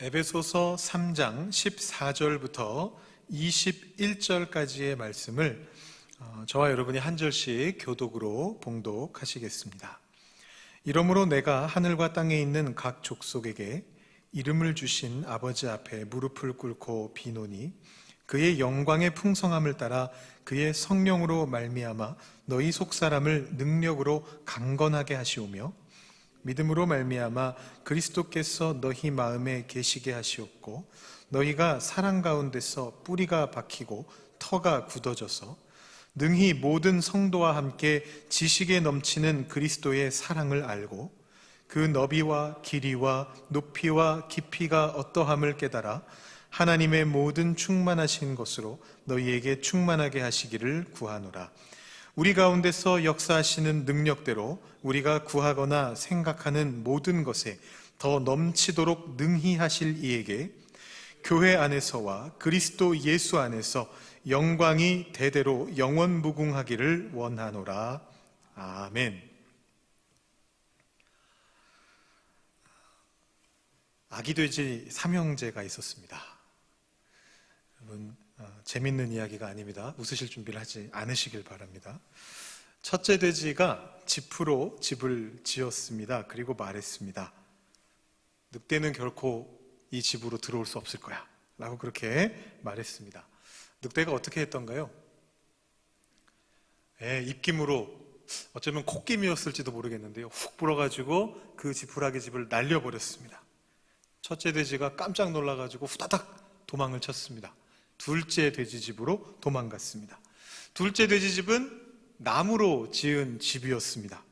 에베소서 3장 14절부터 21절까지의 말씀을 저와 여러분이 한 절씩 교독으로 봉독하시겠습니다. 이러므로 내가 하늘과 땅에 있는 각 족속에게 이름을 주신 아버지 앞에 무릎을 꿇고 비노니 그의 영광의 풍성함을 따라 그의 성령으로 말미암아 너희 속사람을 능력으로 강건하게 하시오며 믿음으로 말미암아 그리스도께서 너희 마음에 계시게 하시옵고 너희가 사랑 가운데서 뿌리가 박히고 터가 굳어져서 능히 모든 성도와 함께 지식에 넘치는 그리스도의 사랑을 알고 그 너비와 길이와 높이와 깊이가 어떠함을 깨달아 하나님의 모든 충만하신 것으로 너희에게 충만하게 하시기를 구하노라. 우리 가운데서 역사하시는 능력대로 우리가 구하거나 생각하는 모든 것에 더 넘치도록 능히 하실 이에게 교회 안에서와 그리스도 예수 안에서 영광이 대대로 영원무궁하기를 원하노라. 아멘. 아기돼지 삼형제가 있었습니다. 여러분, 재밌는 이야기가 아닙니다. 웃으실 준비를 하지 않으시길 바랍니다. 첫째 돼지가 짚으로 집을 지었습니다. 그리고 말했습니다. 늑대는 결코 이 집으로 들어올 수 없을 거야 라고 그렇게 말했습니다. 늑대가 어떻게 했던가요? 입김으로, 어쩌면 콧김이었을지도 모르겠는데요, 훅 불어가지고 그 지푸라기 집을 날려버렸습니다. 첫째 돼지가 깜짝 놀라가지고 후다닥 도망을 쳤습니다. 둘째 돼지 집으로 도망갔습니다. 둘째 돼지 집은 나무로 지은 집이었습니다.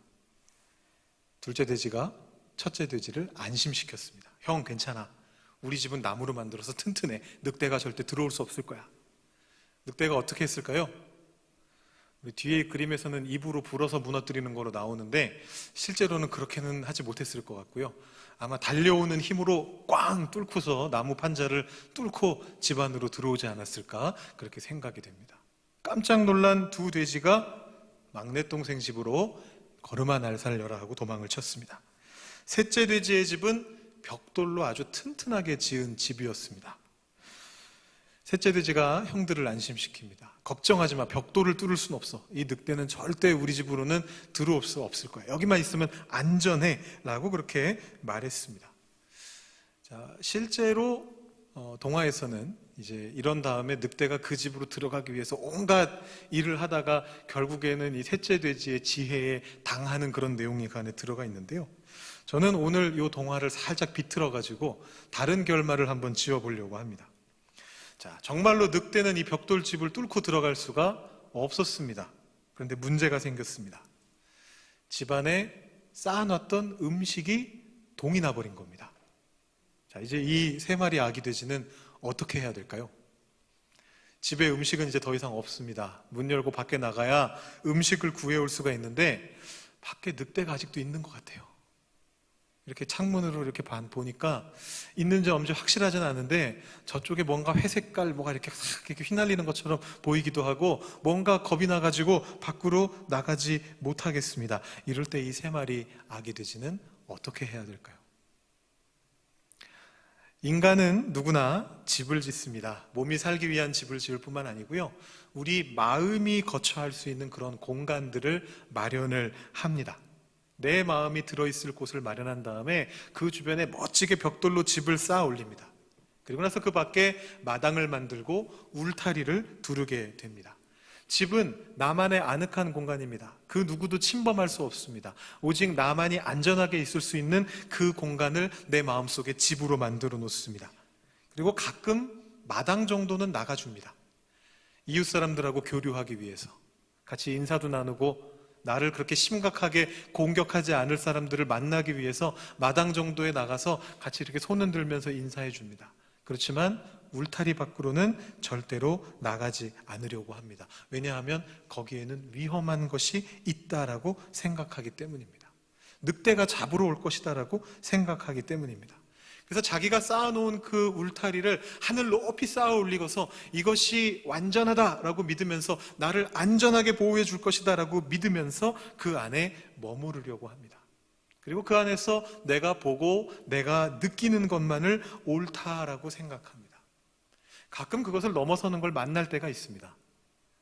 둘째 돼지가 첫째 돼지를 안심시켰습니다. 형, 괜찮아. 우리 집은 나무로 만들어서 튼튼해. 늑대가 절대 들어올 수 없을 거야. 늑대가 어떻게 했을까요? 우리 뒤에 그림에서는 입으로 불어서 무너뜨리는 거로 나오는데 실제로는 그렇게는 하지 못했을 것 같고요. 아마 달려오는 힘으로 꽝 뚫고서 나무 판자를 뚫고 집 안으로 들어오지 않았을까 그렇게 생각이 됩니다. 깜짝 놀란 두 돼지가 막내 동생 집으로 걸음아 날 살려라 하고 도망을 쳤습니다. 셋째 돼지의 집은 벽돌로 아주 튼튼하게 지은 집이었습니다. 셋째 돼지가 형들을 안심시킵니다. 걱정하지 마. 벽돌을 뚫을 수는 없어. 이 늑대는 절대 우리 집으로는 들어올 수 없을 거야. 여기만 있으면 안전해 라고 그렇게 말했습니다. 자, 실제로 동화에서는 이제 이런 다음에 늑대가 그 집으로 들어가기 위해서 온갖 일을 하다가 결국에는 이 셋째 돼지의 지혜에 당하는 그런 내용이 그 안에 들어가 있는데요, 저는 오늘 이 동화를 살짝 비틀어 가지고 다른 결말을 한번 지어보려고 합니다. 자, 정말로 늑대는 이 벽돌집을 뚫고 들어갈 수가 없었습니다. 그런데 문제가 생겼습니다. 집안에 쌓아놨던 음식이 동이 나버린 겁니다. 자, 이제 이 세 마리 아기 돼지는 어떻게 해야 될까요? 집에 음식은 이제 더 이상 없습니다. 문 열고 밖에 나가야 음식을 구해올 수가 있는데 밖에 늑대가 아직도 있는 것 같아요. 이렇게 창문으로 이렇게 보니까 있는지 없는지 확실하진 않은데 저쪽에 뭔가 회색깔 뭐가 이렇게 휘날리는 것처럼 보이기도 하고 뭔가 겁이 나가지고 밖으로 나가지 못하겠습니다. 이럴 때 이 세 마리 아기 돼지는 어떻게 해야 될까요? 인간은 누구나 집을 짓습니다. 몸이 살기 위한 집을 지을 뿐만 아니고요, 우리 마음이 거처할 수 있는 그런 공간들을 마련을 합니다. 내 마음이 들어있을 곳을 마련한 다음에 그 주변에 멋지게 벽돌로 집을 쌓아 올립니다. 그리고 나서 그 밖에 마당을 만들고 울타리를 두르게 됩니다. 집은 나만의 아늑한 공간입니다. 그 누구도 침범할 수 없습니다. 오직 나만이 안전하게 있을 수 있는 그 공간을 내 마음속에 집으로 만들어 놓습니다. 그리고 가끔 마당 정도는 나가줍니다. 이웃 사람들하고 교류하기 위해서, 같이 인사도 나누고 나를 그렇게 심각하게 공격하지 않을 사람들을 만나기 위해서 마당 정도에 나가서 같이 이렇게 손 흔들면서 인사해 줍니다. 그렇지만 울타리 밖으로는 절대로 나가지 않으려고 합니다. 왜냐하면 거기에는 위험한 것이 있다라고 생각하기 때문입니다. 늑대가 잡으러 올 것이다라고 생각하기 때문입니다. 그래서 자기가 쌓아놓은 그 울타리를 하늘 높이 쌓아 올리고서 이것이 완전하다라고 믿으면서 나를 안전하게 보호해 줄 것이다라고 믿으면서 그 안에 머무르려고 합니다. 그리고 그 안에서 내가 보고 내가 느끼는 것만을 옳다라고 생각합니다. 가끔 그것을 넘어서는 걸 만날 때가 있습니다.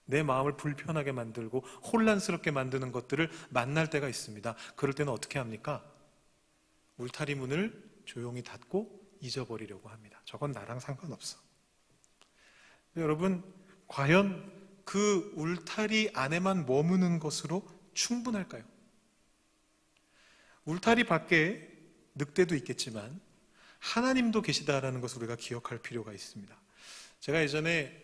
내 마음을 불편하게 만들고 혼란스럽게 만드는 것들을 만날 때가 있습니다. 그럴 때는 어떻게 합니까? 울타리 문을 조용히 닫고 잊어버리려고 합니다. 저건 나랑 상관없어. 여러분, 과연 그 울타리 안에만 머무는 것으로 충분할까요? 울타리 밖에 늑대도 있겠지만 하나님도 계시다라는 것을 우리가 기억할 필요가 있습니다. 제가 예전에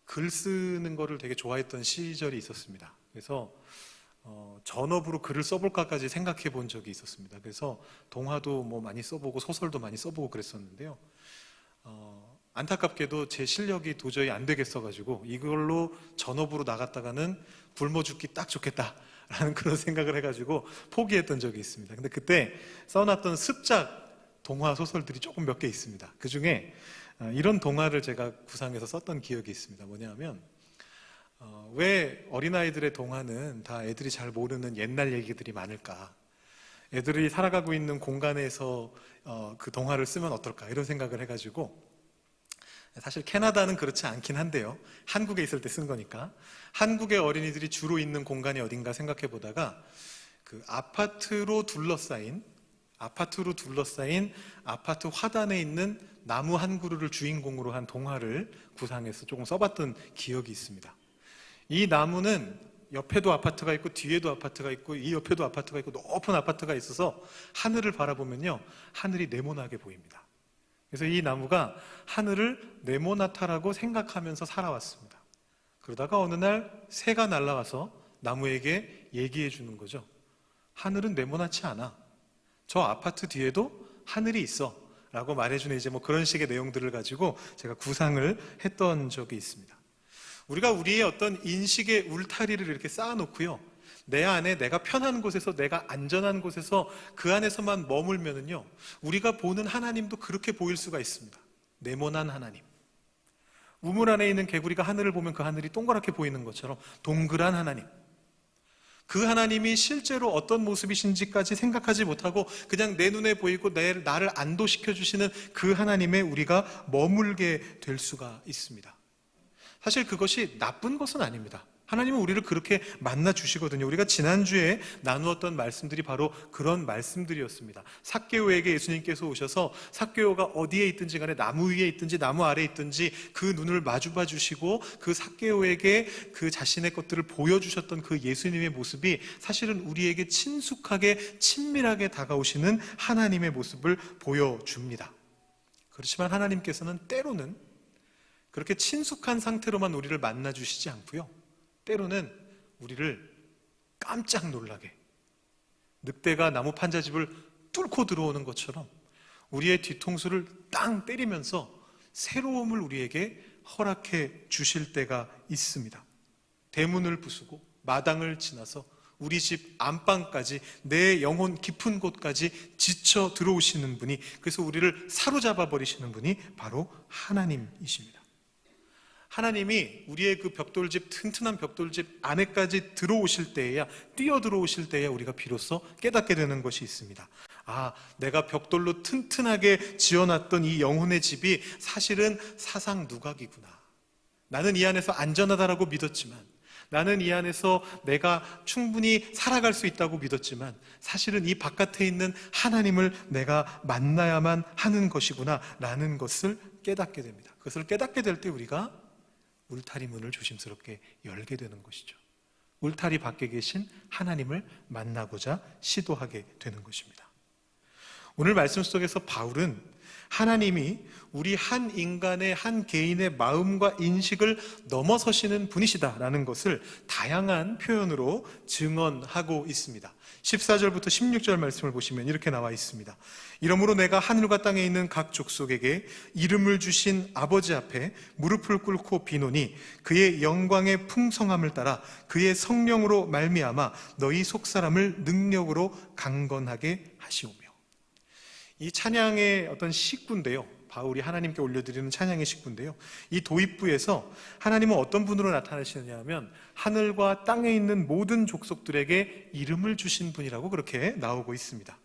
글 쓰는 거를 되게 좋아했던 시절이 있었습니다. 그래서 전업으로 글을 써볼까까지 생각해 본 적이 있었습니다. 그래서 동화도 뭐 많이 써보고 소설도 많이 써보고 그랬었는데요. 안타깝게도 제 실력이 도저히 안 되겠어가지고 이걸로 전업으로 나갔다가는 굶어 죽기 딱 좋겠다라는 그런 생각을 해가지고 포기했던 적이 있습니다. 근데 그때 써놨던 습작 동화 소설들이 조금 몇 개 있습니다. 그 중에 이런 동화를 제가 구상해서 썼던 기억이 있습니다. 뭐냐면 왜 어린아이들의 동화는 다 애들이 잘 모르는 옛날 얘기들이 많을까? 애들이 살아가고 있는 공간에서 그 동화를 쓰면 어떨까? 이런 생각을 해가지고, 사실 캐나다는 그렇지 않긴 한데요, 한국에 있을 때 쓴 거니까 한국의 어린이들이 주로 있는 공간이 어딘가 생각해 보다가 그 아파트로 둘러싸인 아파트 화단에 있는 나무 한 그루를 주인공으로 한 동화를 구상해서 조금 써봤던 기억이 있습니다. 이 나무는 옆에도 아파트가 있고 뒤에도 아파트가 있고 이 옆에도 아파트가 있고 높은 아파트가 있어서 하늘을 바라보면요, 하늘이 네모나게 보입니다. 그래서 이 나무가 하늘을 네모나타라고 생각하면서 살아왔습니다. 그러다가 어느 날 새가 날아와서 나무에게 얘기해 주는 거죠. 하늘은 네모나지 않아. 저 아파트 뒤에도 하늘이 있어 라고 말해주는 이제 뭐 그런 식의 내용들을 가지고 제가 구상을 했던 적이 있습니다. 우리가 우리의 어떤 인식의 울타리를 이렇게 쌓아놓고요, 내 안에 내가 편한 곳에서, 내가 안전한 곳에서 그 안에서만 머물면은요, 우리가 보는 하나님도 그렇게 보일 수가 있습니다. 네모난 하나님. 우물 안에 있는 개구리가 하늘을 보면 그 하늘이 동그랗게 보이는 것처럼 동그란 하나님. 그 하나님이 실제로 어떤 모습이신지까지 생각하지 못하고 그냥 내 눈에 보이고 나를 안도시켜 주시는 그 하나님에 우리가 머물게 될 수가 있습니다. 사실 그것이 나쁜 것은 아닙니다. 하나님은 우리를 그렇게 만나 주시거든요. 우리가 지난주에 나누었던 말씀들이 바로 그런 말씀들이었습니다. 삭개오에게 예수님께서 오셔서 삭개오가 어디에 있든지 간에 나무 위에 있든지 나무 아래에 있든지 그 눈을 마주봐 주시고 그 삭개오에게 그 자신의 것들을 보여주셨던 그 예수님의 모습이 사실은 우리에게 친숙하게 친밀하게 다가오시는 하나님의 모습을 보여줍니다. 그렇지만 하나님께서는 때로는 그렇게 친숙한 상태로만 우리를 만나 주시지 않고요, 때로는 우리를 깜짝 놀라게, 늑대가 나무 판자집을 뚫고 들어오는 것처럼 우리의 뒤통수를 땅 때리면서 새로움을 우리에게 허락해 주실 때가 있습니다. 대문을 부수고 마당을 지나서 우리 집 안방까지, 내 영혼 깊은 곳까지 지쳐 들어오시는 분이, 그래서 우리를 사로잡아 버리시는 분이 바로 하나님이십니다. 하나님이 우리의 그 벽돌집, 튼튼한 벽돌집 안에까지 들어오실 때에야, 뛰어 들어오실 때에야 우리가 비로소 깨닫게 되는 것이 있습니다. 아, 내가 벽돌로 튼튼하게 지어놨던 이 영혼의 집이 사실은 사상 누각이구나. 나는 이 안에서 안전하다라고 믿었지만, 나는 이 안에서 내가 충분히 살아갈 수 있다고 믿었지만 사실은 이 바깥에 있는 하나님을 내가 만나야만 하는 것이구나 라는 것을 깨닫게 됩니다. 그것을 깨닫게 될 때 우리가 울타리 문을 조심스럽게 열게 되는 것이죠. 울타리 밖에 계신 하나님을 만나고자 시도하게 되는 것입니다. 오늘 말씀 속에서 바울은 하나님이 우리 한 인간의, 한 개인의 마음과 인식을 넘어서시는 분이시다라는 것을 다양한 표현으로 증언하고 있습니다. 14절부터 16절 말씀을 보시면 이렇게 나와 있습니다. 이러므로 내가 하늘과 땅에 있는 각 족속에게 이름을 주신 아버지 앞에 무릎을 꿇고 비노니 그의 영광의 풍성함을 따라 그의 성령으로 말미암아 너희 속사람을 능력으로 강건하게 하시오며. 이 찬양의 어떤 식구인데요, 바울이 하나님께 올려드리는 찬양의 식구인데요. 이 도입부에서 하나님은 어떤 분으로 나타나시느냐 하면 하늘과 땅에 있는 모든 족속들에게 이름을 주신 분이라고 그렇게 나오고 있습니다.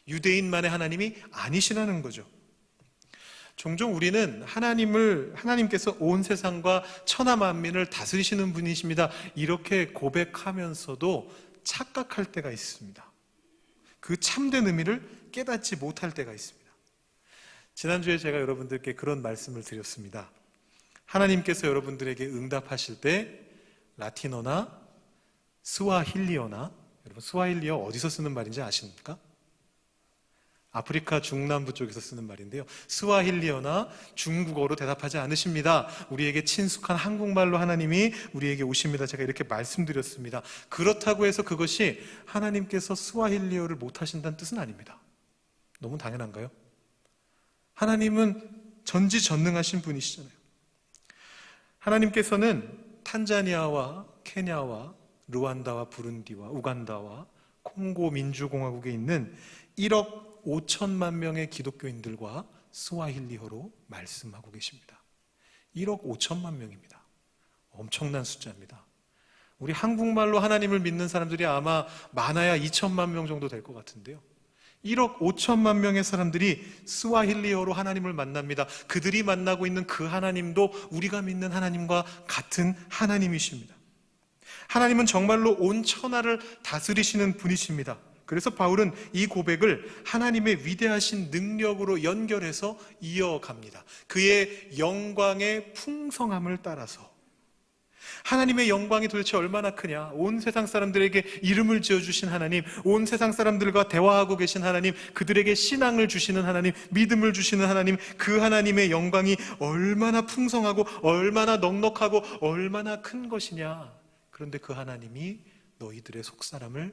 유대인만의 하나님이 아니시라는 거죠. 종종 우리는 하나님께서 온 세상과 천하 만민을 다스리시는 분이십니다, 이렇게 고백하면서도 착각할 때가 있습니다. 그 참된 의미를 깨닫지 못할 때가 있습니다. 지난주에 제가 여러분들께 그런 말씀을 드렸습니다. 하나님께서 여러분들에게 응답하실 때 라틴어나 스와힐리어나, 여러분 스와힐리어 어디서 쓰는 말인지 아십니까? 아프리카 중남부 쪽에서 쓰는 말인데요, 스와힐리어나 중국어로 대답하지 않으십니다. 우리에게 친숙한 한국말로 하나님이 우리에게 오십니다. 제가 이렇게 말씀드렸습니다. 그렇다고 해서 그것이 하나님께서 스와힐리어를 못하신다는 뜻은 아닙니다. 너무 당연한가요? 하나님은 전지전능하신 분이시잖아요. 하나님께서는 탄자니아와 케냐와 루안다와 부룬디와 우간다와 콩고 민주공화국에 있는 1억 5천만 명의 기독교인들과 스와힐리어로 말씀하고 계십니다. 1억 5천만 명입니다. 엄청난 숫자입니다. 우리 한국말로 하나님을 믿는 사람들이 아마 많아야 2천만 명 정도 될 것 같은데요, 1억 5천만 명의 사람들이 스와힐리어로 하나님을 만납니다. 그들이 만나고 있는 그 하나님도 우리가 믿는 하나님과 같은 하나님이십니다. 하나님은 정말로 온 천하를 다스리시는 분이십니다. 그래서 바울은 이 고백을 하나님의 위대하신 능력으로 연결해서 이어갑니다. 그의 영광의 풍성함을 따라서. 하나님의 영광이 도대체 얼마나 크냐, 온 세상 사람들에게 이름을 지어주신 하나님, 온 세상 사람들과 대화하고 계신 하나님, 그들에게 신앙을 주시는 하나님, 믿음을 주시는 하나님, 그 하나님의 영광이 얼마나 풍성하고 얼마나 넉넉하고 얼마나 큰 것이냐. 그런데 그 하나님이 너희들의 속사람을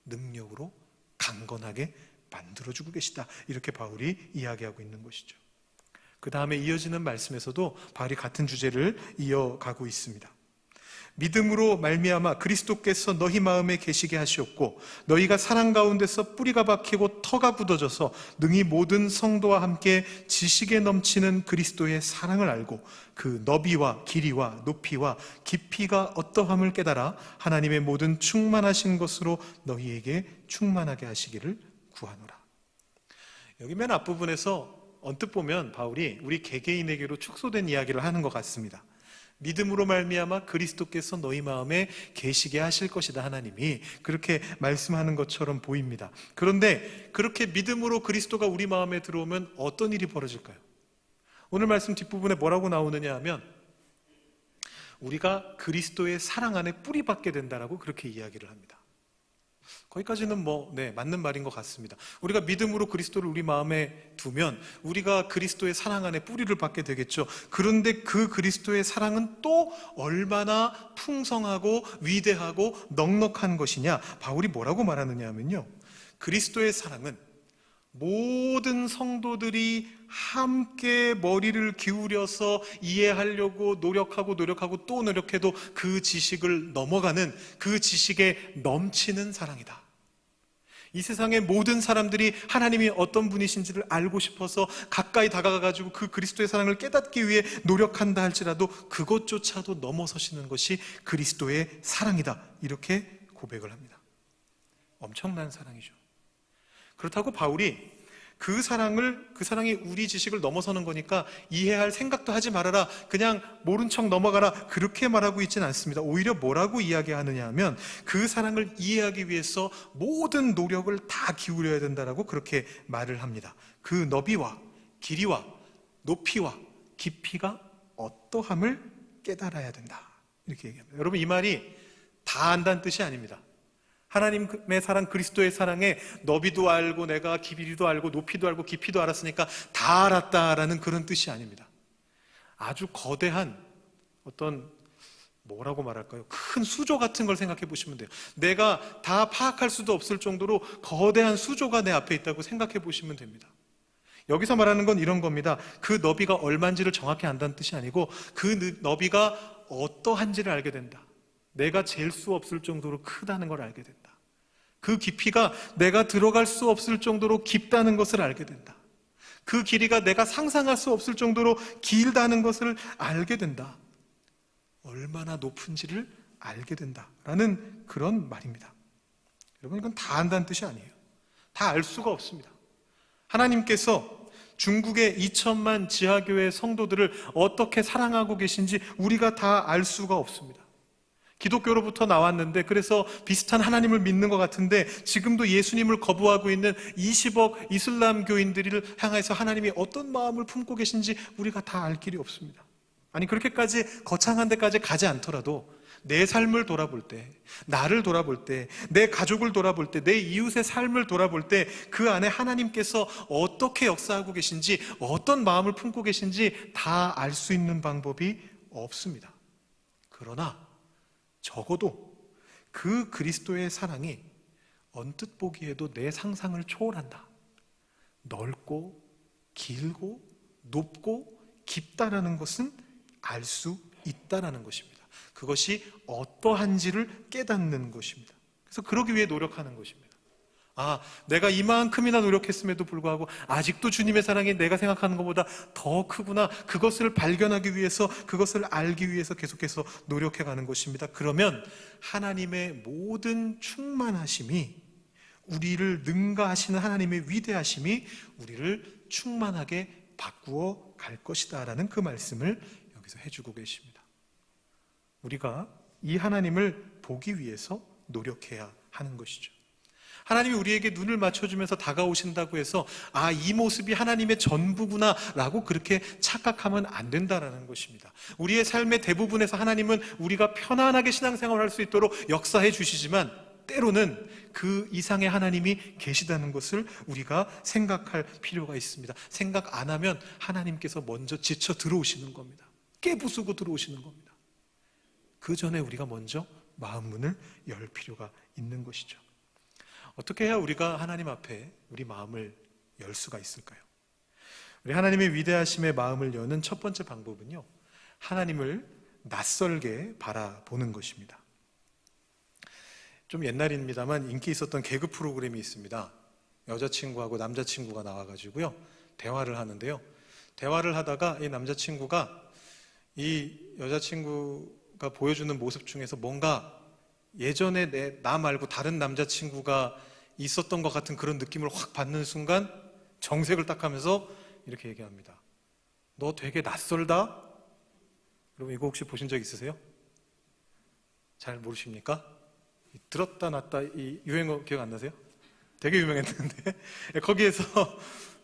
능력으로 강건하게 만들어주고 계시다, 이렇게 바울이 이야기하고 있는 것이죠. 그 다음에 이어지는 말씀에서도 바울이 같은 주제를 이어가고 있습니다. 믿음으로 말미암아 그리스도께서 너희 마음에 계시게 하시었고 너희가 사랑 가운데서 뿌리가 박히고 터가 굳어져서 능히 모든 성도와 함께 지식에 넘치는 그리스도의 사랑을 알고 그 너비와 길이와 높이와 깊이가 어떠함을 깨달아 하나님의 모든 충만하신 것으로 너희에게 충만하게 하시기를 구하노라. 여기 맨 앞부분에서 언뜻 보면 바울이 우리 개개인에게로 축소된 이야기를 하는 것 같습니다. 믿음으로 말미암아 그리스도께서 너희 마음에 계시게 하실 것이다, 하나님이 그렇게 말씀하는 것처럼 보입니다. 그런데 그렇게 믿음으로 그리스도가 우리 마음에 들어오면 어떤 일이 벌어질까요? 오늘 말씀 뒷부분에 뭐라고 나오느냐 하면 우리가 그리스도의 사랑 안에 뿌리 박게 된다라고 그렇게 이야기를 합니다. 거기까지는 맞는 말인 것 같습니다. 우리가 믿음으로 그리스도를 우리 마음에 두면 우리가 그리스도의 사랑 안에 뿌리를 받게 되겠죠. 그런데 그 그리스도의 사랑은 또 얼마나 풍성하고 위대하고 넉넉한 것이냐. 바울이 뭐라고 말하느냐 하면요, 그리스도의 사랑은 모든 성도들이 함께 머리를 기울여서 이해하려고 노력하고 또 노력해도 그 지식을 넘어가는, 그 지식에 넘치는 사랑이다. 이 세상의 모든 사람들이 하나님이 어떤 분이신지를 알고 싶어서 가까이 다가가가지고 그 그리스도의 사랑을 깨닫기 위해 노력한다 할지라도 그것조차도 넘어서시는 것이 그리스도의 사랑이다, 이렇게 고백을 합니다. 엄청난 사랑이죠. 그렇다고 바울이 그 사랑이 우리 지식을 넘어서는 거니까 이해할 생각도 하지 말아라, 그냥 모른 척 넘어가라, 그렇게 말하고 있지는 않습니다. 오히려 뭐라고 이야기하느냐 하면 그 사랑을 이해하기 위해서 모든 노력을 다 기울여야 된다라고 그렇게 말을 합니다. 그 너비와 길이와 높이와 깊이가 어떠함을 깨달아야 된다, 이렇게 얘기합니다. 여러분, 이 말이 다 안다는 뜻이 아닙니다. 하나님의 사랑, 그리스도의 사랑에 너비도 알고 내가 길이도 알고 높이도 알고 깊이도 알았으니까 다 알았다라는 그런 뜻이 아닙니다. 아주 거대한 어떤 뭐라고 말할까요? 큰 수조 같은 걸 생각해 보시면 돼요. 내가 다 파악할 수도 없을 정도로 거대한 수조가 내 앞에 있다고 생각해 보시면 됩니다. 여기서 말하는 건 이런 겁니다. 그 너비가 얼마인지를 정확히 안다는 뜻이 아니고 그 너비가 어떠한지를 알게 된다. 내가 잴 수 없을 정도로 크다는 걸 알게 된다. 그 깊이가 내가 들어갈 수 없을 정도로 깊다는 것을 알게 된다. 그 길이가 내가 상상할 수 없을 정도로 길다는 것을 알게 된다. 얼마나 높은지를 알게 된다라는 그런 말입니다. 여러분, 이건 다 안다는 뜻이 아니에요. 다 알 수가 없습니다. 하나님께서 중국의 2천만 지하교회 성도들을 어떻게 사랑하고 계신지 우리가 다 알 수가 없습니다. 기독교로부터 나왔는데, 그래서 비슷한 하나님을 믿는 것 같은데 지금도 예수님을 거부하고 있는 20억 이슬람교인들을 향해서 하나님이 어떤 마음을 품고 계신지 우리가 다 알 길이 없습니다. 아니, 그렇게까지 거창한 데까지 가지 않더라도 내 삶을 돌아볼 때, 나를 돌아볼 때, 내 가족을 돌아볼 때, 내 이웃의 삶을 돌아볼 때 그 안에 하나님께서 어떻게 역사하고 계신지, 어떤 마음을 품고 계신지 다 알 수 있는 방법이 없습니다. 그러나 적어도 그 그리스도의 사랑이 언뜻 보기에도 내 상상을 초월한다. 넓고 길고 높고 깊다라는 것은 알 수 있다라는 것입니다. 그것이 어떠한지를 깨닫는 것입니다. 그래서 그러기 위해 노력하는 것입니다. 내가 이만큼이나 노력했음에도 불구하고 아직도 주님의 사랑이 내가 생각하는 것보다 더 크구나. 그것을 발견하기 위해서, 그것을 알기 위해서 계속해서 노력해가는 것입니다. 그러면 하나님의 모든 충만하심이, 우리를 능가하시는 하나님의 위대하심이 우리를 충만하게 바꾸어 갈 것이다 라는 그 말씀을 여기서 해주고 계십니다. 우리가 이 하나님을 보기 위해서 노력해야 하는 것이죠. 하나님이 우리에게 눈을 맞춰주면서 다가오신다고 해서 이 모습이 하나님의 전부구나 라고 그렇게 착각하면 안 된다라는 것입니다. 우리의 삶의 대부분에서 하나님은 우리가 편안하게 신앙생활을 할 수 있도록 역사해 주시지만 때로는 그 이상의 하나님이 계시다는 것을 우리가 생각할 필요가 있습니다. 생각 안 하면 하나님께서 먼저 지쳐 들어오시는 겁니다. 깨부수고 들어오시는 겁니다. 그 전에 우리가 먼저 마음 문을 열 필요가 있는 것이죠. 어떻게 해야 우리가 하나님 앞에 우리 마음을 열 수가 있을까요? 우리 하나님의 위대하심에 마음을 여는 첫 번째 방법은요, 하나님을 낯설게 바라보는 것입니다. 좀 옛날입니다만 인기 있었던 개그 프로그램이 있습니다. 여자친구하고 남자친구가 나와가지고요 대화를 하는데요, 대화를 하다가 이 남자친구가 이 여자친구가 보여주는 모습 중에서 뭔가 예전에 나 말고 다른 남자친구가 있었던 것 같은 그런 느낌을 확 받는 순간 정색을 딱 하면서 이렇게 얘기합니다. 너 되게 낯설다? 여러분, 이거 혹시 보신 적 있으세요? 잘 모르십니까? 들었다 놨다 이 유행어 기억 안 나세요? 되게 유명했는데 거기에서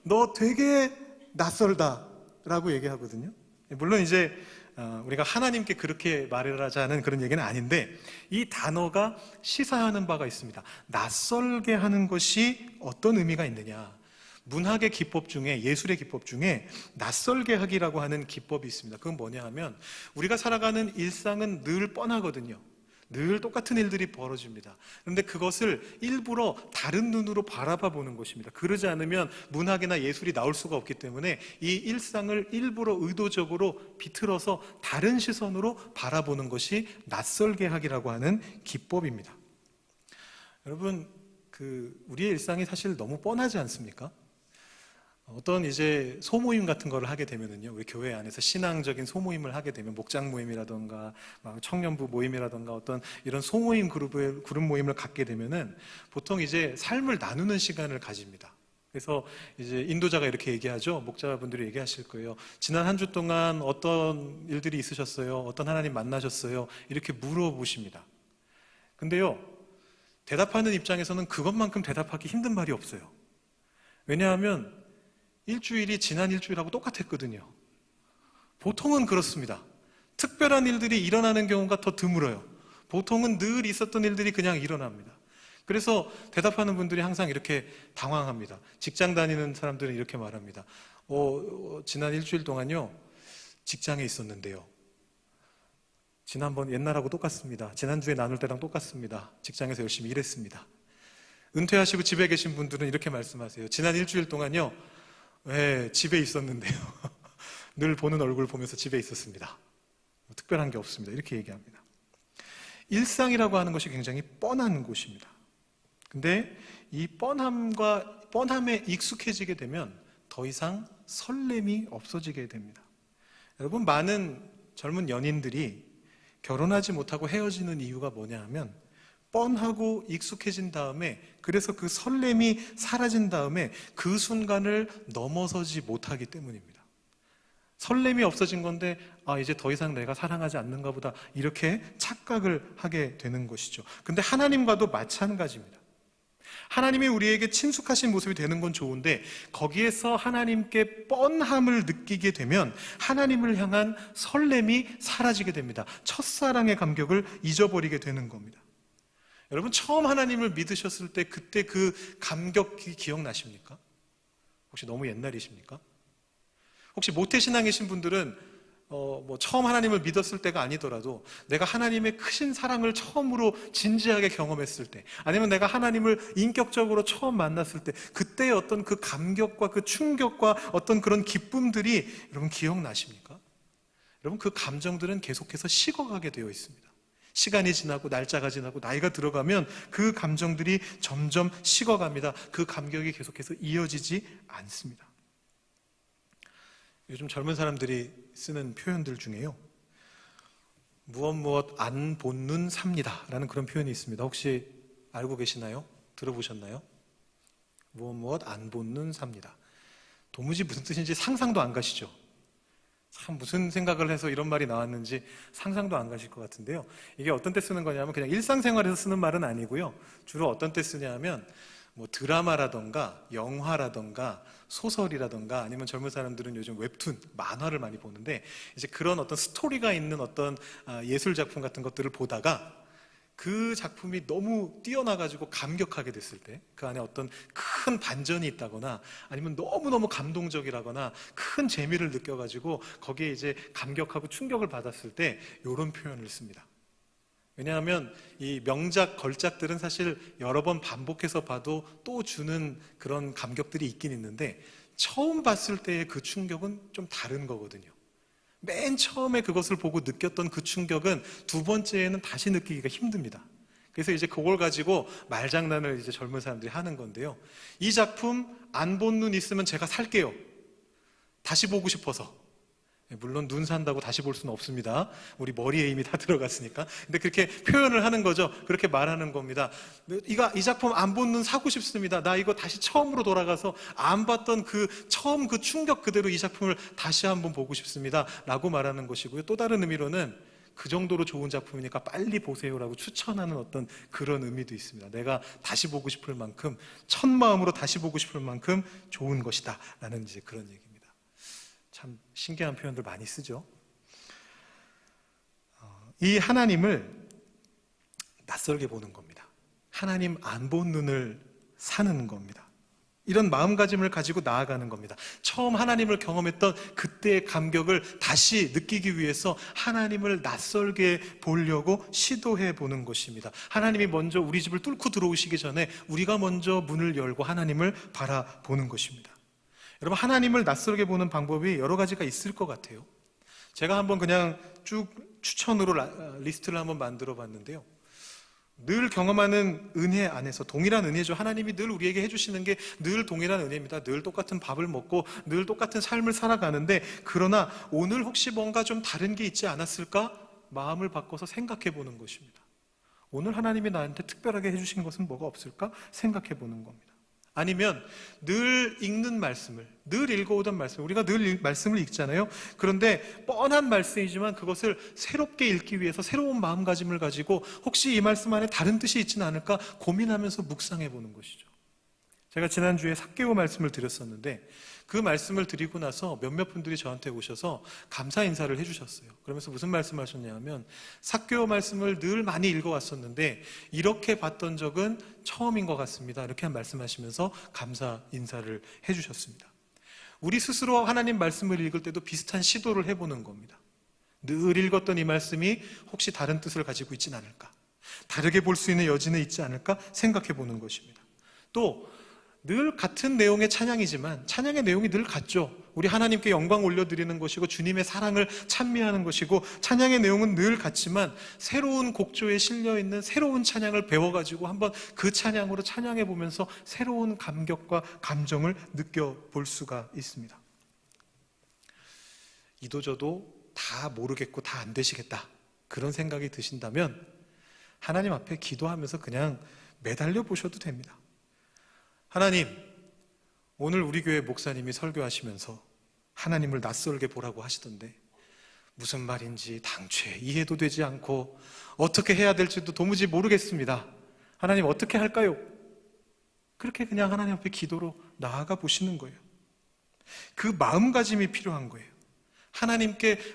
너 되게 낯설다 라고 얘기하거든요. 물론 이제 우리가 하나님께 그렇게 말하자는 그런 얘기는 아닌데, 이 단어가 시사하는 바가 있습니다. 낯설게 하는 것이 어떤 의미가 있느냐. 문학의 기법 중에, 예술의 기법 중에 낯설게 하기라고 하는 기법이 있습니다. 그건 뭐냐 하면, 우리가 살아가는 일상은 늘 뻔하거든요. 늘 똑같은 일들이 벌어집니다. 그런데 그것을 일부러 다른 눈으로 바라봐 보는 것입니다. 그러지 않으면 문학이나 예술이 나올 수가 없기 때문에 이 일상을 일부러 의도적으로 비틀어서 다른 시선으로 바라보는 것이 낯설게 하기라고 하는 기법입니다. 여러분, 우리의 일상이 사실 너무 뻔하지 않습니까? 어떤 이제 소모임 같은 거를 하게 되면은요, 우리 교회 안에서 신앙적인 소모임을 하게 되면, 목장 모임이라던가 청년부 모임이라던가 어떤 이런 소모임 그룹 모임을 갖게 되면은 보통 이제 삶을 나누는 시간을 가집니다. 그래서 이제 인도자가 이렇게 얘기하죠. 목자분들이 얘기하실 거예요. 지난 한 주 동안 어떤 일들이 있으셨어요? 어떤 하나님 만나셨어요? 이렇게 물어보십니다. 근데요, 대답하는 입장에서는 그것만큼 대답하기 힘든 말이 없어요. 왜냐하면 일주일이 지난 일주일하고 똑같았거든요. 보통은 그렇습니다. 특별한 일들이 일어나는 경우가 더 드물어요. 보통은 늘 있었던 일들이 그냥 일어납니다. 그래서 대답하는 분들이 항상 이렇게 당황합니다. 직장 다니는 사람들은 이렇게 말합니다. 지난 일주일 동안요 직장에 있었는데요, 지난번 옛날하고 똑같습니다. 지난주에 나눌 때랑 똑같습니다. 직장에서 열심히 일했습니다. 은퇴하시고 집에 계신 분들은 이렇게 말씀하세요. 지난 일주일 동안요, 집에 있었는데요. 늘 보는 얼굴 보면서 집에 있었습니다. 특별한 게 없습니다. 이렇게 얘기합니다. 일상이라고 하는 것이 굉장히 뻔한 곳입니다. 근데 이 뻔함에 익숙해지게 되면 더 이상 설렘이 없어지게 됩니다. 여러분, 많은 젊은 연인들이 결혼하지 못하고 헤어지는 이유가 뭐냐 하면 뻔하고 익숙해진 다음에, 그래서 그 설렘이 사라진 다음에 그 순간을 넘어서지 못하기 때문입니다. 설렘이 없어진 건데 이제 더 이상 내가 사랑하지 않는가 보다, 이렇게 착각을 하게 되는 것이죠. 근데 하나님과도 마찬가지입니다. 하나님이 우리에게 친숙하신 모습이 되는 건 좋은데, 거기에서 하나님께 뻔함을 느끼게 되면 하나님을 향한 설렘이 사라지게 됩니다. 첫사랑의 감격을 잊어버리게 되는 겁니다. 여러분, 처음 하나님을 믿으셨을 때 그때 그 감격이 기억나십니까? 혹시 너무 옛날이십니까? 혹시 모태신앙이신 분들은 처음 하나님을 믿었을 때가 아니더라도 내가 하나님의 크신 사랑을 처음으로 진지하게 경험했을 때, 아니면 내가 하나님을 인격적으로 처음 만났을 때, 그때의 어떤 그 감격과 그 충격과 어떤 그런 기쁨들이 여러분 기억나십니까? 여러분, 그 감정들은 계속해서 식어가게 되어 있습니다. 시간이 지나고 날짜가 지나고 나이가 들어가면 그 감정들이 점점 식어갑니다. 그 감격이 계속해서 이어지지 않습니다. 요즘 젊은 사람들이 쓰는 표현들 중에요, 무엇 안 본눈 삽니다 라는 그런 표현이 있습니다. 혹시 알고 계시나요? 들어보셨나요? 무엇 안 본눈 삽니다. 도무지 무슨 뜻인지 상상도 안 가시죠? 참 무슨 생각을 해서 이런 말이 나왔는지 상상도 안 가실 것 같은데요, 이게 어떤 때 쓰는 거냐면 그냥 일상생활에서 쓰는 말은 아니고요, 주로 어떤 때 쓰냐면 드라마라던가 영화라던가 소설이라던가, 아니면 젊은 사람들은 요즘 웹툰, 만화를 많이 보는데, 이제 그런 어떤 스토리가 있는 어떤 예술 작품 같은 것들을 보다가 그 작품이 너무 뛰어나가지고 감격하게 됐을 때, 그 안에 어떤 큰 반전이 있다거나 아니면 너무너무 감동적이라거나 큰 재미를 느껴가지고 거기에 이제 감격하고 충격을 받았을 때 이런 표현을 씁니다. 왜냐하면 이 명작, 걸작들은 사실 여러 번 반복해서 봐도 또 주는 그런 감격들이 있긴 있는데, 처음 봤을 때의 그 충격은 좀 다른 거거든요. 맨 처음에 그것을 보고 느꼈던 그 충격은 두 번째에는 다시 느끼기가 힘듭니다. 그래서 이제 그걸 가지고 말장난을 이제 젊은 사람들이 하는 건데요, 이 작품 안 본 눈 있으면 제가 살게요. 다시 보고 싶어서. 물론 눈 산다고 다시 볼 수는 없습니다. 우리 머리에 이미 다 들어갔으니까. 근데 그렇게 표현을 하는 거죠. 그렇게 말하는 겁니다. 이 작품 안 본 눈 사고 싶습니다. 나 이거 다시 처음으로 돌아가서 안 봤던 그 처음 그 충격 그대로 이 작품을 다시 한번 보고 싶습니다 라고 말하는 것이고요, 또 다른 의미로는 그 정도로 좋은 작품이니까 빨리 보세요라고 추천하는 어떤 그런 의미도 있습니다. 내가 다시 보고 싶을 만큼, 첫 마음으로 다시 보고 싶을 만큼 좋은 것이다 라는 이제 그런 얘기입니다. 참 신기한 표현들 많이 쓰죠. 이 하나님을 낯설게 보는 겁니다. 하나님 안 본 눈을 사는 겁니다. 이런 마음가짐을 가지고 나아가는 겁니다. 처음 하나님을 경험했던 그때의 감격을 다시 느끼기 위해서 하나님을 낯설게 보려고 시도해 보는 것입니다. 하나님이 먼저 우리 집을 뚫고 들어오시기 전에 우리가 먼저 문을 열고 하나님을 바라보는 것입니다. 여러분, 하나님을 낯설게 보는 방법이 여러 가지가 있을 것 같아요. 제가 한번 그냥 쭉 추천으로 리스트를 한번 만들어 봤는데요, 늘 경험하는 은혜 안에서, 동일한 은혜죠. 하나님이 늘 우리에게 해주시는 게 늘 동일한 은혜입니다. 늘 똑같은 밥을 먹고 늘 똑같은 삶을 살아가는데, 그러나 오늘 혹시 뭔가 좀 다른 게 있지 않았을까? 마음을 바꿔서 생각해 보는 것입니다. 오늘 하나님이 나한테 특별하게 해주신 것은 뭐가 없을까? 생각해 보는 겁니다. 아니면 늘 읽는 말씀을, 늘 읽어오던 말씀, 우리가 늘 말씀을 읽잖아요. 그런데 뻔한 말씀이지만 그것을 새롭게 읽기 위해서 새로운 마음가짐을 가지고 혹시 이 말씀 안에 다른 뜻이 있지는 않을까 고민하면서 묵상해 보는 것이죠. 제가 지난주에 삭개오 말씀을 드렸었는데, 그 말씀을 드리고 나서 몇몇 분들이 저한테 오셔서 감사 인사를 해주셨어요. 그러면서 무슨 말씀 하셨냐면, 삭개오 말씀을 늘 많이 읽어왔었는데 이렇게 봤던 적은 처음인 것 같습니다. 이렇게 말씀하시면서 감사 인사를 해주셨습니다. 우리 스스로 하나님 말씀을 읽을 때도 비슷한 시도를 해보는 겁니다. 늘 읽었던 이 말씀이 혹시 다른 뜻을 가지고 있지는 않을까, 다르게 볼 수 있는 여지는 있지 않을까 생각해 보는 것입니다. 또 늘 같은 내용의 찬양이지만 찬양의 내용이 늘 같죠. 우리 하나님께 영광 올려드리는 것이고 주님의 사랑을 찬미하는 것이고, 찬양의 내용은 늘 같지만 새로운 곡조에 실려있는 새로운 찬양을 배워가지고 한번 그 찬양으로 찬양해 보면서 새로운 감격과 감정을 느껴볼 수가 있습니다. 이도저도 다 모르겠고 다 안 되시겠다, 그런 생각이 드신다면 하나님 앞에 기도하면서 그냥 매달려 보셔도 됩니다. 하나님, 오늘 우리 교회 목사님이 설교하시면서 하나님을 낯설게 보라고 하시던데 무슨 말인지 당최 이해도 되지 않고 어떻게 해야 될지도 도무지 모르겠습니다. 하나님 어떻게 할까요? 그렇게 그냥 하나님 앞에 기도로 나아가 보시는 거예요. 그 마음가짐이 필요한 거예요.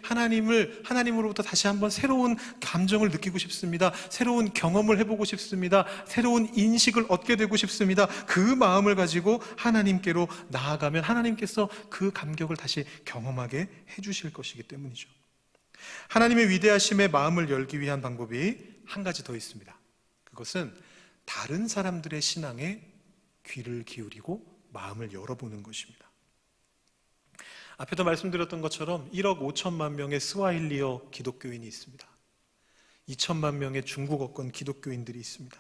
하나님으로부터 다시 한번 새로운 감정을 느끼고 싶습니다. 새로운 경험을 해보고 싶습니다. 새로운 인식을 얻게 되고 싶습니다. 그 마음을 가지고 하나님께로 나아가면 하나님께서 그 감격을 다시 경험하게 해주실 것이기 때문이죠. 하나님의 위대하심에 마음을 열기 위한 방법이 한 가지 더 있습니다. 그것은 다른 사람들의 신앙에 귀를 기울이고 마음을 열어보는 것입니다. 앞에도 말씀드렸던 것처럼 1억 5천만 명의 스와힐리어 기독교인이 있습니다. 2천만 명의 중국어권 기독교인들이 있습니다.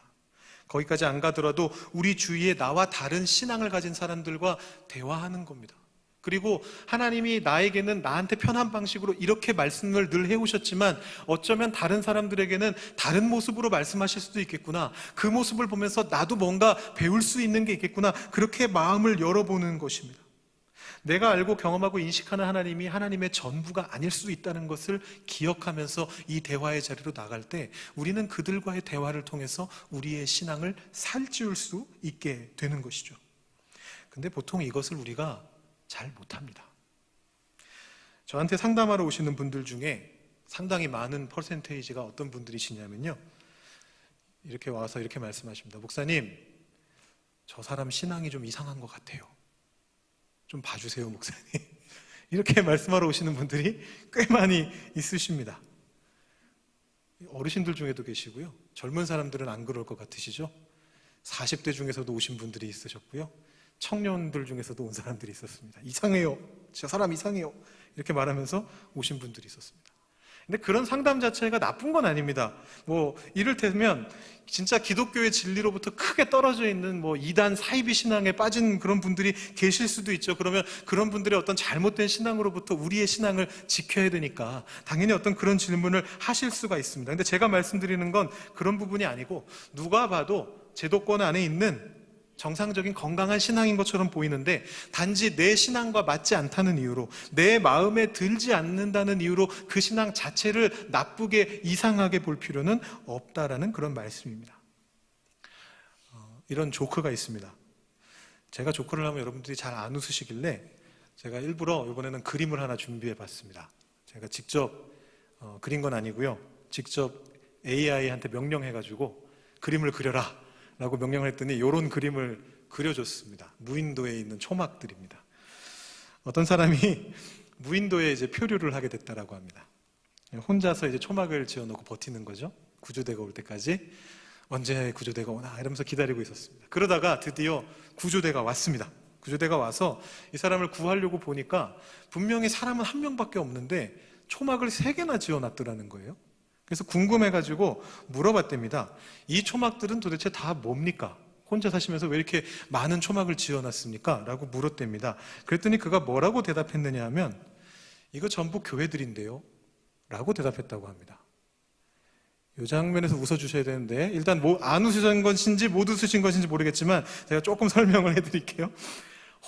거기까지 안 가더라도 우리 주위에 나와 다른 신앙을 가진 사람들과 대화하는 겁니다. 그리고 하나님이 나한테 편한 방식으로 이렇게 말씀을 늘 해오셨지만 어쩌면 다른 사람들에게는 다른 모습으로 말씀하실 수도 있겠구나, 그 모습을 보면서 나도 뭔가 배울 수 있는 게 있겠구나, 그렇게 마음을 열어보는 것입니다. 내가 알고 경험하고 인식하는 하나님이 하나님의 전부가 아닐 수도 있다는 것을 기억하면서 이 대화의 자리로 나갈 때 우리는 그들과의 대화를 통해서 우리의 신앙을 살찌울 수 있게 되는 것이죠. 근데 보통 이것을 우리가 잘 못합니다. 저한테 상담하러 오시는 분들 중에 상당히 많은 퍼센테이지가 어떤 분들이시냐면요, 이렇게 와서 이렇게 말씀하십니다. 목사님, 저 사람 신앙이 좀 이상한 것 같아요. 좀 봐주세요, 목사님. 이렇게 말씀하러 오시는 분들이 꽤 많이 있으십니다. 어르신들 중에도 계시고요, 젊은 사람들은 안 그럴 것 같으시죠? 40대 중에서도 오신 분들이 있으셨고요, 청년들 중에서도 온 사람들이 있었습니다. 이상해요, 저 사람 이상해요, 이렇게 말하면서 오신 분들이 있었습니다. 근데 그런 상담 자체가 나쁜 건 아닙니다. 이를테면 진짜 기독교의 진리로부터 크게 떨어져 있는 이단 사이비 신앙에 빠진 그런 분들이 계실 수도 있죠. 그러면 그런 분들의 어떤 잘못된 신앙으로부터 우리의 신앙을 지켜야 되니까 당연히 어떤 그런 질문을 하실 수가 있습니다. 근데 제가 말씀드리는 건 그런 부분이 아니고, 누가 봐도 제도권 안에 있는 정상적인 건강한 신앙인 것처럼 보이는데 단지 내 신앙과 맞지 않다는 이유로, 내 마음에 들지 않는다는 이유로 그 신앙 자체를 나쁘게 이상하게 볼 필요는 없다라는 그런 말씀입니다. 이런 조크가 있습니다. 제가 조크를 하면 여러분들이 잘 안 웃으시길래 제가 일부러 이번에는 그림을 하나 준비해 봤습니다. 제가 직접 그린 건 아니고요, 직접 AI한테 명령해가지고 그림을 그려라 라고 명령을 했더니 이런 그림을 그려줬습니다. 무인도에 있는 초막들입니다. 어떤 사람이 무인도에 이제 표류를 하게 됐다라고 합니다. 혼자서 이제 초막을 지어놓고 버티는 거죠. 구조대가 올 때까지. 언제 구조대가 오나 이러면서 기다리고 있었습니다. 그러다가 드디어 구조대가 왔습니다. 구조대가 와서 이 사람을 구하려고 보니까 분명히 사람은 한 명밖에 없는데 초막을 3개나 지어놨더라는 거예요. 그래서 궁금해가지고 물어봤답니다. 이 초막들은 도대체 다 뭡니까? 혼자 사시면서 왜 이렇게 많은 초막을 지어놨습니까? 라고 물었답니다. 그랬더니 그가 뭐라고 대답했느냐 하면, 이거 전부 교회들인데요 라고 대답했다고 합니다. 이 장면에서 웃어주셔야 되는데, 일단 안 웃으신 것인지 못 웃으신 것인지 모르겠지만 제가 조금 설명을 해드릴게요.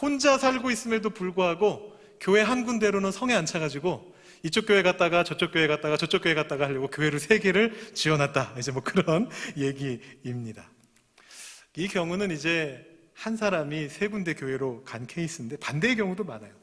혼자 살고 있음에도 불구하고 교회 한 군데로는 성에 안 차가지고 이쪽 교회 갔다가 저쪽 교회 갔다가 저쪽 교회 갔다가 하려고 교회를 3개를 지어놨다, 이제 그런 얘기입니다. 이 경우는 이제 한 사람이 3군데 교회로 간 케이스인데 반대의 경우도 많아요.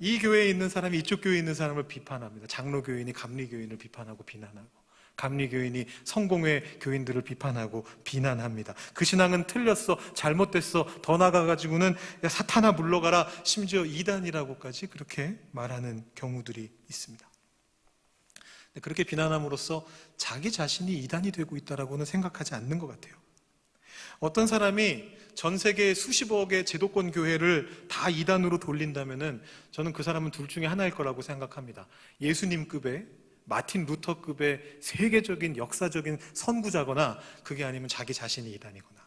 이 교회에 있는 사람이 이쪽 교회에 있는 사람을 비판합니다. 장로교인이 감리교인을 비판하고 비난하고, 감리교인이 성공회 교인들을 비판하고 비난합니다. 그 신앙은 틀렸어, 잘못됐어, 더 나아가가지고는 야, 사탄아 물러가라, 심지어 이단이라고까지 그렇게 말하는 경우들이 있습니다. 그렇게 비난함으로써 자기 자신이 이단이 되고 있다라고는 생각하지 않는 것 같아요. 어떤 사람이 전 세계 수십억의 제도권 교회를 다 이단으로 돌린다면은 저는 그 사람은 둘 중에 하나일 거라고 생각합니다. 예수님급의, 마틴 루터급의 세계적인 역사적인 선구자거나, 그게 아니면 자기 자신이 이단이거나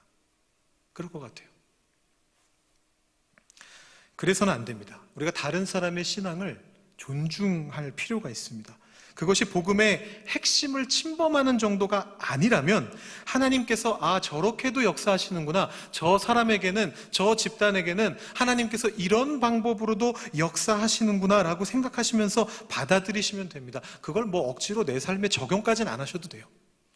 그럴 것 같아요. 그래서는 안 됩니다. 우리가 다른 사람의 신앙을 존중할 필요가 있습니다. 그것이 복음의 핵심을 침범하는 정도가 아니라면 하나님께서 저렇게도 역사하시는구나, 저 사람에게는, 저 집단에게는 하나님께서 이런 방법으로도 역사하시는구나 라고 생각하시면서 받아들이시면 됩니다. 그걸 억지로 내 삶에 적용까지는 안 하셔도 돼요.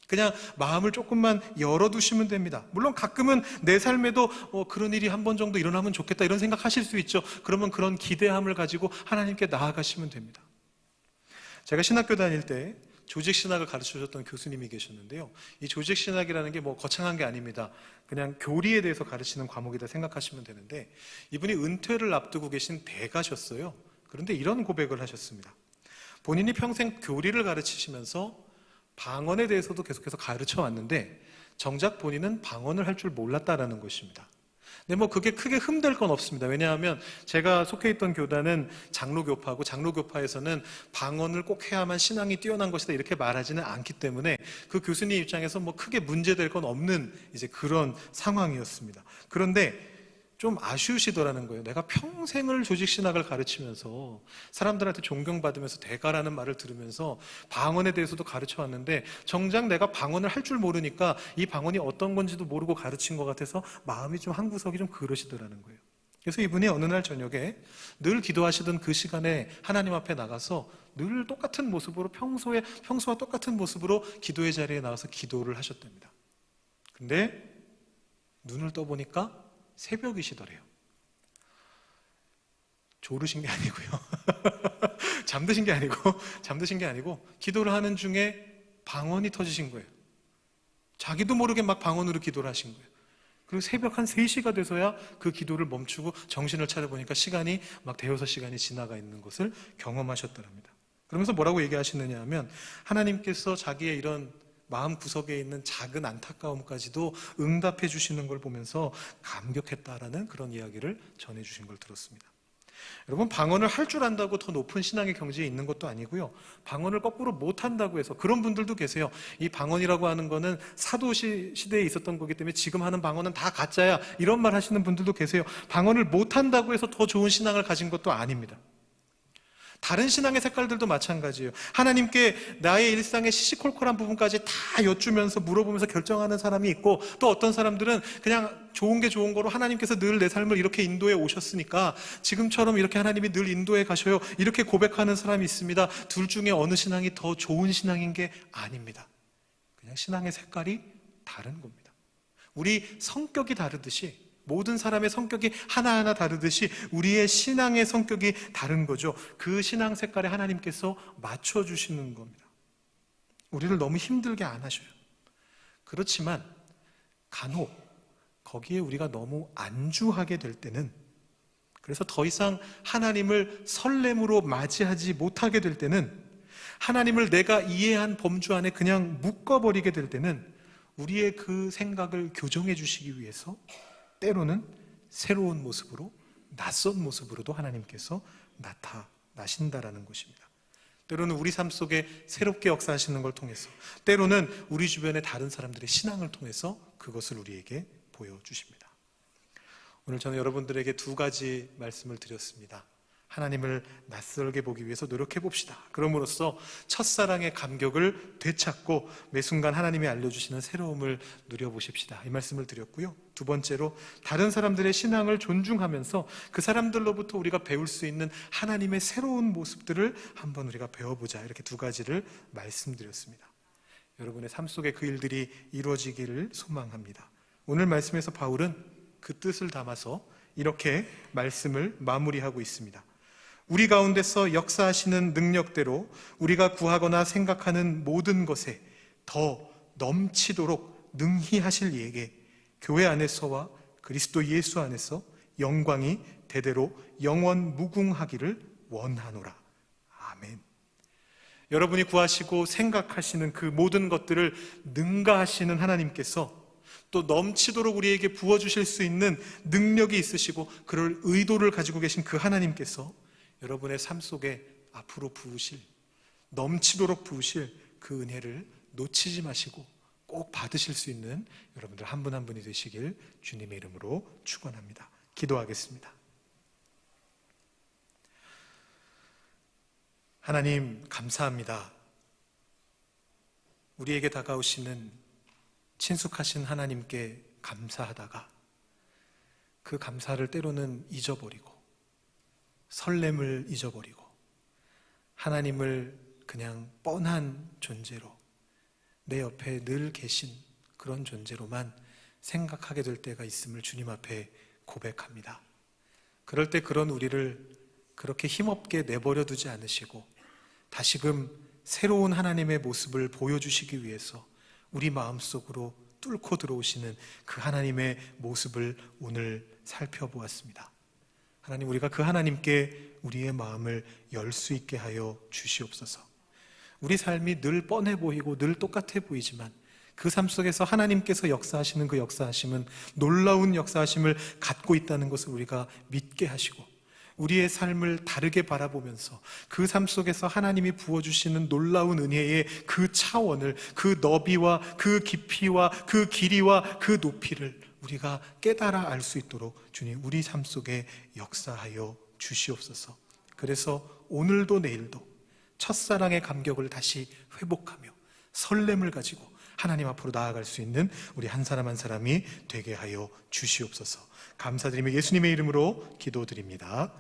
그냥 마음을 조금만 열어두시면 됩니다. 물론 가끔은 내 삶에도 그런 일이 한 번 정도 일어나면 좋겠다 이런 생각하실 수 있죠. 그러면 그런 기대함을 가지고 하나님께 나아가시면 됩니다. 제가 신학교 다닐 때 조직신학을 가르쳐줬던 교수님이 계셨는데요. 이 조직신학이라는 게 거창한 게 아닙니다. 그냥 교리에 대해서 가르치는 과목이다 생각하시면 되는데, 이분이 은퇴를 앞두고 계신 대가셨어요. 그런데 이런 고백을 하셨습니다. 본인이 평생 교리를 가르치시면서 방언에 대해서도 계속해서 가르쳐 왔는데 정작 본인은 방언을 할 줄 몰랐다라는 것입니다. 근데 그게 크게 흠될 건 없습니다. 왜냐하면 제가 속해 있던 교단은 장로교파고, 장로교파에서는 방언을 꼭 해야만 신앙이 뛰어난 것이다 이렇게 말하지는 않기 때문에 그 교수님 입장에서 크게 문제될 건 없는 이제 그런 상황이었습니다. 그런데 좀 아쉬우시더라는 거예요. 내가 평생을 조직신학을 가르치면서 사람들한테 존경받으면서 대가라는 말을 들으면서 방언에 대해서도 가르쳐 왔는데 정작 내가 방언을 할 줄 모르니까 이 방언이 어떤 건지도 모르고 가르친 것 같아서 마음이 좀 한구석이 좀 그러시더라는 거예요. 그래서 이분이 어느 날 저녁에 늘 기도하시던 그 시간에 하나님 앞에 나가서 늘 똑같은 모습으로 평소와 똑같은 모습으로 기도의 자리에 나와서 기도를 하셨답니다. 근데 눈을 떠보니까 새벽이시더래요. 졸으신 게 아니고요. 잠드신 게 아니고 기도를 하는 중에 방언이 터지신 거예요. 자기도 모르게 막 방언으로 기도를 하신 거예요. 그리고 새벽 한 3시가 돼서야 그 기도를 멈추고 정신을 차려보니까 시간이 막 대여섯 시간이 지나가 있는 것을 경험하셨더랍니다. 그러면서 뭐라고 얘기하시느냐 하면 하나님께서 자기의 이런 마음 구석에 있는 작은 안타까움까지도 응답해 주시는 걸 보면서 감격했다라는 그런 이야기를 전해 주신 걸 들었습니다. 여러분, 방언을 할 줄 안다고 더 높은 신앙의 경지에 있는 것도 아니고요, 방언을 거꾸로 못한다고 해서 그런 분들도 계세요. 이 방언이라고 하는 거는 사도시대에 있었던 거기 때문에 지금 하는 방언은 다 가짜야 이런 말 하시는 분들도 계세요. 방언을 못한다고 해서 더 좋은 신앙을 가진 것도 아닙니다. 다른 신앙의 색깔들도 마찬가지예요. 하나님께 나의 일상의 시시콜콜한 부분까지 다 여쭈면서 물어보면서 결정하는 사람이 있고, 또 어떤 사람들은 그냥 좋은 게 좋은 거로 하나님께서 늘 내 삶을 이렇게 인도해 오셨으니까 지금처럼 이렇게 하나님이 늘 인도해 가셔요 이렇게 고백하는 사람이 있습니다. 둘 중에 어느 신앙이 더 좋은 신앙인 게 아닙니다. 그냥 신앙의 색깔이 다른 겁니다. 우리 성격이 다르듯이, 모든 사람의 성격이 하나하나 다르듯이 우리의 신앙의 성격이 다른 거죠. 그 신앙 색깔에 하나님께서 맞춰주시는 겁니다. 우리를 너무 힘들게 안 하셔요. 그렇지만 간혹 거기에 우리가 너무 안주하게 될 때는, 그래서 더 이상 하나님을 설렘으로 맞이하지 못하게 될 때는, 하나님을 내가 이해한 범주 안에 그냥 묶어버리게 될 때는 우리의 그 생각을 교정해 주시기 위해서 때로는 새로운 모습으로, 낯선 모습으로도 하나님께서 나타나신다라는 것입니다. 때로는 우리 삶 속에 새롭게 역사하시는 걸 통해서, 때로는 우리 주변의 다른 사람들의 신앙을 통해서 그것을 우리에게 보여주십니다. 오늘 저는 여러분들에게 2가지 말씀을 드렸습니다. 하나님을 낯설게 보기 위해서 노력해 봅시다. 그럼으로써 첫사랑의 감격을 되찾고 매 순간 하나님이 알려주시는 새로움을 누려보십시다. 이 말씀을 드렸고요. 2번째로, 다른 사람들의 신앙을 존중하면서 그 사람들로부터 우리가 배울 수 있는 하나님의 새로운 모습들을 한번 우리가 배워보자. 이렇게 2가지를 말씀드렸습니다. 여러분의 삶 속에 그 일들이 이루어지기를 소망합니다. 오늘 말씀에서 바울은 그 뜻을 담아서 이렇게 말씀을 마무리하고 있습니다. 우리 가운데서 역사하시는 능력대로 우리가 구하거나 생각하는 모든 것에 더 넘치도록 능히 하실 이에게 교회 안에서와 그리스도 예수 안에서 영광이 대대로 영원 무궁하기를 원하노라. 아멘. 여러분이 구하시고 생각하시는 그 모든 것들을 능가하시는 하나님께서 또 넘치도록 우리에게 부어주실 수 있는 능력이 있으시고 그럴 의도를 가지고 계신 그 하나님께서 여러분의 삶 속에 앞으로 부으실, 넘치도록 부으실 그 은혜를 놓치지 마시고 꼭 받으실 수 있는 여러분들 한 분 한 분이 되시길 주님의 이름으로 축원합니다. 기도하겠습니다. 하나님 감사합니다. 우리에게 다가오시는 친숙하신 하나님께 감사하다가 그 감사를 때로는 잊어버리고 설렘을 잊어버리고 하나님을 그냥 뻔한 존재로 내 옆에 늘 계신 그런 존재로만 생각하게 될 때가 있음을 주님 앞에 고백합니다. 그럴 때 그런 우리를 그렇게 힘없게 내버려 두지 않으시고 다시금 새로운 하나님의 모습을 보여주시기 위해서 우리 마음속으로 뚫고 들어오시는 그 하나님의 모습을 오늘 살펴보았습니다. 하나님, 우리가 그 하나님께 우리의 마음을 열 수 있게 하여 주시옵소서. 우리 삶이 늘 뻔해 보이고 늘 똑같아 보이지만 그 삶 속에서 하나님께서 역사하시는 그 역사하심은 놀라운 역사하심을 갖고 있다는 것을 우리가 믿게 하시고 우리의 삶을 다르게 바라보면서 그 삶 속에서 하나님이 부어주시는 놀라운 은혜의 그 차원을, 그 너비와 그 깊이와 그 길이와 그 높이를 우리가 깨달아 알 수 있도록 주님 우리 삶 속에 역사하여 주시옵소서. 그래서 오늘도 내일도 첫사랑의 감격을 다시 회복하며 설렘을 가지고 하나님 앞으로 나아갈 수 있는 우리 한 사람 한 사람이 되게 하여 주시옵소서. 감사드리며 예수님의 이름으로 기도드립니다.